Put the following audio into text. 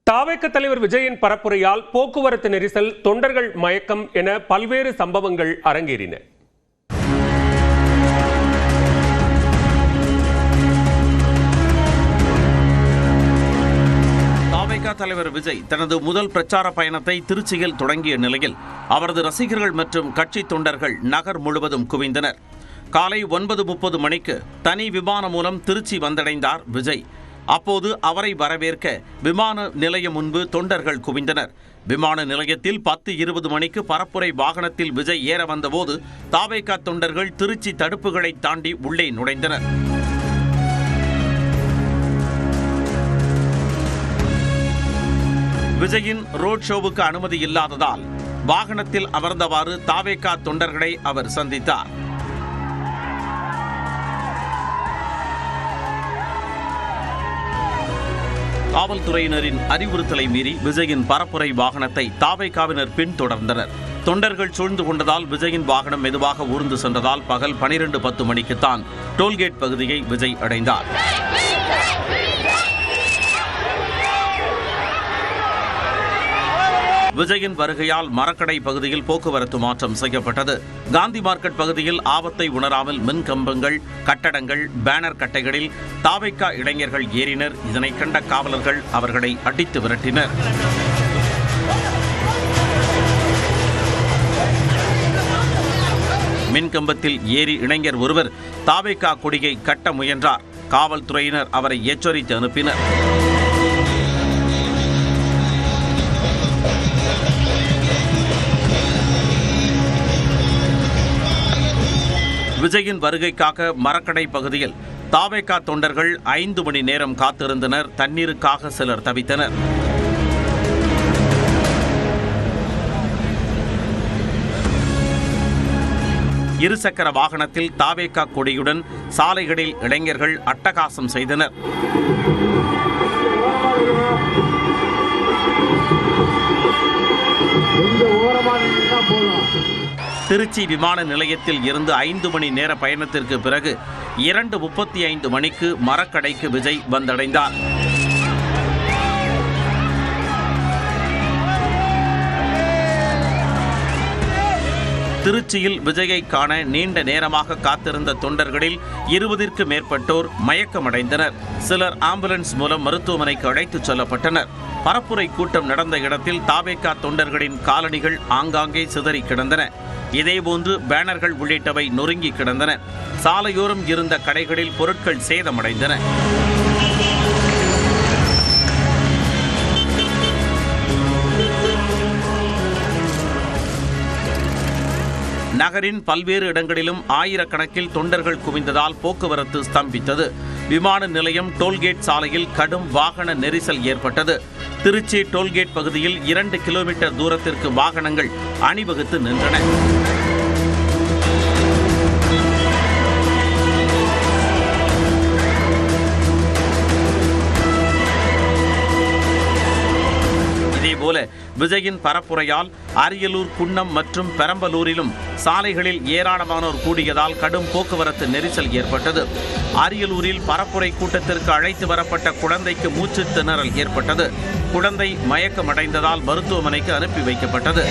தாவேக தலைவர் விஜயின் பரப்புரையால் போக்குவரத்து நெரிசல், தொண்டர்கள் மயக்கம் என பல்வேறு சம்பவங்கள் அரங்கேறின. தாவேக தலைவர் விஜய் தனது முதல் பிரச்சார பயணத்தை திருச்சியில் தொடங்கிய நிலையில் அவரது ரசிகர்கள் மற்றும் கட்சி தொண்டர்கள் நகர் முழுவதும் குவிந்தனர். காலை 9:30 மணிக்கு தனி விமானம் மூலம் திருச்சி வந்தடைந்தார் விஜய். அப்போது அவரை வரவேற்க விமான நிலையம் முன்பு தொண்டர்கள் குவிந்தனர். விமான நிலையத்தில் 10:20 மணிக்கு பரப்புரை வாகனத்தில் விஜய் ஏற வந்தபோது தாவேக தொண்டர்கள் திருச்சி தடுப்புகளை தாண்டி உள்ளே நுழைந்தனர். விஜயின் ரோட் ஷோவுக்கு அனுமதி இல்லாததால் வாகனத்தில் அமர்ந்தவாறு தாவேக தொண்டர்களை அவர் சந்தித்தார். காவல்துறையினரின் அறிவுறுத்தலை மீறி விஜயின் பரப்புரை வாகனத்தை தாவேகாவினர் பின்தொடர்ந்தனர். தொண்டர்கள் சூழ்ந்து கொண்டதால் விஜயின் வாகனம் மெதுவாக ஊர்ந்து சென்றதால் பகல் 12:10 மணிக்குத்தான் டோல்கேட் பகுதியை விஜய் அடைந்தார். விஜயின் வருகையால் மரக்கடை பகுதியில் போக்குவரத்து மாற்றம் செய்யப்பட்டது. காந்தி மார்க்கெட் பகுதியில் ஆபத்தை உணராமல் மின் கம்பங்கள், கட்டடங்கள், பேனர் கட்டைகளில் தாவேக இளைஞர்கள் ஏறினர். இதனை கண்ட காவலர்கள் அவர்களை அடித்து விரட்டினர். மின்கம்பத்தில் ஏறி இளைஞர் ஒருவர் தாவேக கொடியை கட்ட முயன்றார். காவல்துறையினர் அவரை எச்சரித்து அனுப்பினர். விஜயின் வருகைக்காக மரக்கடை பகுதியில் தாவேக தொண்டர்கள் 5 மணி நேரம் காத்திருந்தனர். தண்ணீருக்காக சிலர் தவித்தனர். இருசக்கர வாகனத்தில் தாவேக கொடியுடன் சாலைகளில் இளைஞர்கள் அட்டகாசம் செய்தனர். திருச்சி விமான நிலையத்தில் இருந்து 5 மணி நேர பயணத்திற்கு பிறகு 2:35 மணிக்கு மரக்கடைக்கு விஜய் வந்தடைந்தார். திருச்சியில் விஜயை காண நீண்ட நேரமாக காத்திருந்த தொண்டர்களில் 20ற்கு மேற்பட்டோர் மயக்கமடைந்தனர். சிலர் ஆம்புலன்ஸ் மூலம் மருத்துவமனைக்கு அழைத்துச் செல்லப்பட்டனர். பரப்புரை கூட்டம் நடந்த இடத்தில் தாவேக தொண்டர்களின் காலணிகள் ஆங்காங்கே சிதறி கிடந்தன. இதேபோன்று பேனர்கள் உள்ளிட்டவை நொறுங்கி கிடந்தன. சாலையோரம் இருந்த கடைகளில் பொருட்கள் சேதமடைந்தன. நகரின் பல்வேறு இடங்களிலும் ஆயிரக்கணக்கில் தொண்டர்கள் குவிந்ததால் போக்குவரத்து ஸ்தம்பித்தது. விமான நிலையம் டோல்கேட் சாலையில் கடும் வாகன நெரிசல் ஏற்பட்டது. திருச்சி டோல்கேட் பகுதியில் 2 கிலோமீட்டர் தூரத்திற்கு வாகனங்கள் அணிவகுத்து நின்றன. இதேபோல விஜயின் பரப்புரையால் அரியலூர், குன்னம் மற்றும் பெரம்பலூரிலும் சாலைகளில் ஏராளமானோர் கூடியதால் கடும் போக்குவரத்து நெரிசல் ஏற்பட்டது. அரியலூரில் பரப்புரை கூட்டத்திற்கு அழைத்து வரப்பட்ட குழந்தைக்கு மூச்சு திணறல் ஏற்பட்டது. குழந்தை மயக்கமடைந்ததால் மருத்துவமனைக்கு அனுப்பி வைக்கப்பட்டது.